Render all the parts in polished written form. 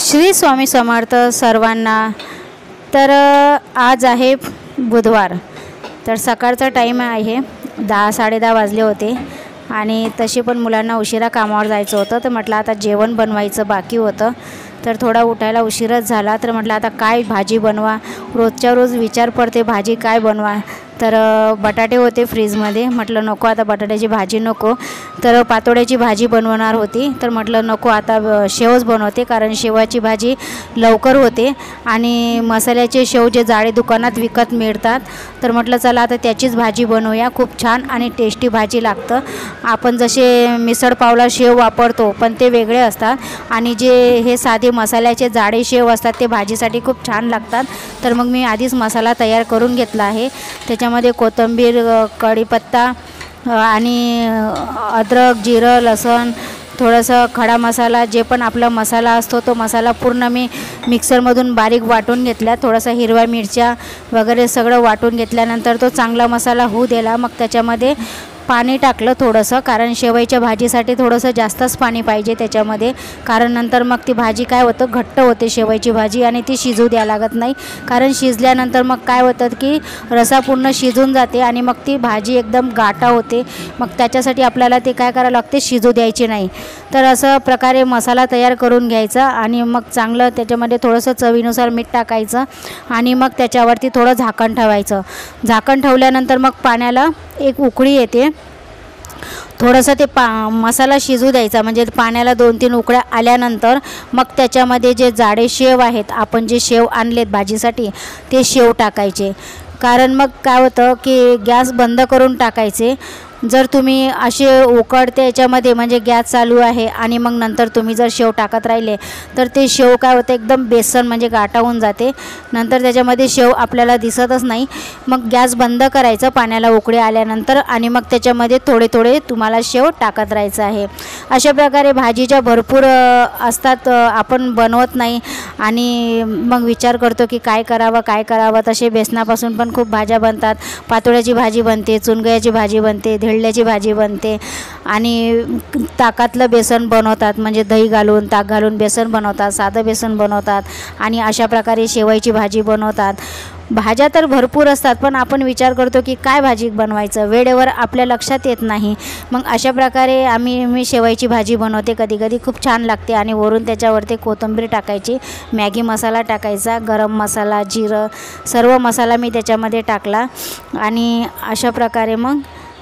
श्री स्वामी समर्थ सर्वांना। तर आज आहे बुधवार, तर सकाळचा टाईम आहे 10-10:30 वाजले होते आणि तशी पण मुलांना उशिरा कामावर जायचं होतं, तर म्हटलं आता जेवण बनवायचं बाकी होतं, तर थोडा उठायला उशीरच झाला। तर म्हटलं आता काय भाजी बनवा, रोजच्या रोज विचार पडते भाजी काय बनवा। तर बटाटे होते फ्रीजमध्ये, म्हटलं नको आता बटाट्याची भाजी नको, तर पातोड्याची भाजी बनवणार होती, तर म्हटलं नको आता शेवच बनवते, कारण शेवाची भाजी लवकर होते आणि मसाल्याचे शेव जे जाळे दुकानात विकत मिळतात, तर म्हटलं चला आता त्याचीच भाजी बनवूया, खूप छान आणि टेस्टी भाजी लागतं। आपण जसे मिसळ पावला शेव वापरतो पण ते वेगळे असतात आणि जे हे साधे मसाल्याचे जाडे शेव असतात ते भाजीसाठी खूप छान लागतात। तर मग मी आधीच मसाला तयार करून घेतला आहे, त्याच्यामध्ये कोथिंबीर, कढीपत्ता आणि अद्रक, जिरं, लसूण, थोडंसं खडा मसाला, जे पण आपला मसाला असतो तो मसाला पूर्ण मी मिक्सरमधून बारीक वाटून घेतला। थोडासा हिरव्या मिरच्या वगैरे सगळं वाटून घेतल्यानंतर तो चांगला मसाला होऊ दिला। मग त्याच्यामध्ये पाणी टाकलं थोडंसं, कारण शेवईच्या भाजीसाठी थोडंसं जास्तच पाणी पाहिजे त्याच्यामध्ये, कारण नंतर मग ती भाजी काय होतं घट्ट होते शेवईची भाजी आणि ती शिजू द्यायला लागत नाही, कारण शिजल्यानंतर मग काय होतं की रसा पूर्ण शिजून जाते आणि मग ती भाजी एकदम गाटा होते। मग त्याच्यासाठी आपल्याला ते काय करावं लागते, शिजू द्यायचे नाही। तर असं प्रकारे मसाला तयार करून घ्यायचा आणि मग चांगलं त्याच्यामध्ये थोडंसं चवीनुसार मीठ टाकायचं आणि मग त्याच्यावरती थोडं झाकण ठेवायचं। झाकण ठेवल्यानंतर मग पाण्याला एक उकळी येते, थोडंसं ते मसाला शिजू द्यायचा, म्हणजे पाण्याला 2-3 उकळ्या आल्यानंतर मग त्याच्यामध्ये जे जाडे शेव आहेत, आपण जे शेव आणलेत भाजीसाठी ते शेव टाकायचे। कारण मग काय होतं की गॅस बंद करून टाकायचे। जर तुम्ही असे उकडते याच्यामध्ये म्हणजे गॅस चालू आहे आणि मग नंतर तुम्ही जर शेव टाकत राहिले तर ते शेव काय होतं एकदम बेसन म्हणजे गाठा होऊन जाते, नंतर त्याच्यामध्ये शेव आपल्याला दिसतच नाही। मग गॅस बंद करायचं पाण्याला उकळी आल्यानंतर आणि मग त्याच्यामध्ये थोडे थोडे तुम्हाला शेव टाकत राहायचं आहे। अशा प्रकारे भाजीच्या भरपूर असतात, आपण बनवत नाही आणि मग विचार करतो की काय करावं। तसे बेसनापासून पण खूप भाज्या बनतात, पातोळ्याची भाजी बनते, चुनगयाची भाजी बनते, धिरड्याची भाजी बनते आणि ताकातलं बेसन बनवतात, म्हणजे दही घालून ताक घालून बेसन बनवतात, साधं बेसन बनवतात आणि अशा प्रकारे शेवईची भाजी बनवतात। भाज्या तर भरपूर असतात, पण आपण विचार करतो की काय भाजी बनवायचं, वेळेवर आपल्या लक्षात येत नाही। मग अशा प्रकारे मी शेवईची भाजी बनवते, कधी खूप छान लागते आणि वरून त्याच्यावरती कोथिंबीर टाकायची, मॅगी मसाला टाकायचा, गरम मसाला, जिरं, सर्व मसाला मी त्याच्यामध्ये टाकला आणि अशा प्रकारे मग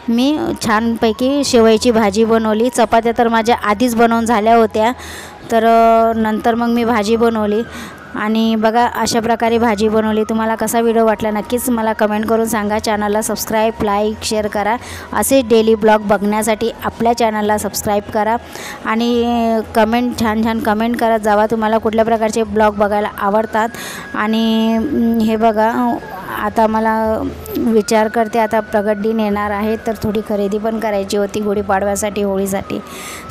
मी छानपैकी शेवईची भाजी बनवली। चपात्या तर माझ्या आधीच बनवून झाल्या होत्या, तर नंतर मग मी भाजी बनवली आणि बघा अशा प्रकारे भाजी बनवली। तुम्हाला कसा व्हिडिओ वाटला नक्कीच मला कमेंट करून सांगा। चॅनलला सबस्क्राईब, लाईक, शेअर करा। असे डेली ब्लॉग बघण्यासाठी आपल्या चॅनलला सबस्क्राईब करा आणि छान कमेंट करत जावा, तुम्हाला कुठल्या प्रकारचे ब्लॉग बघायला आवडतात। आणि हे बघा आता मला विचार करते, आता प्रगट दिन येणार आहे, तर थोडी खरेदी पण करायची होती गुढीपाडव्यासाठी, होळीसाठी।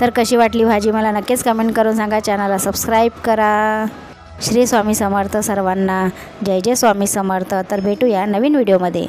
तर कशी वाटली भाजी मला नक्कीच कमेंट करून सांगा। चॅनलला सबस्क्राईब करा। श्री स्वामी समर्थ सर्वांना। जय जय स्वामी समर्थ। तर भेटूया नवीन व्हिडिओमध्ये।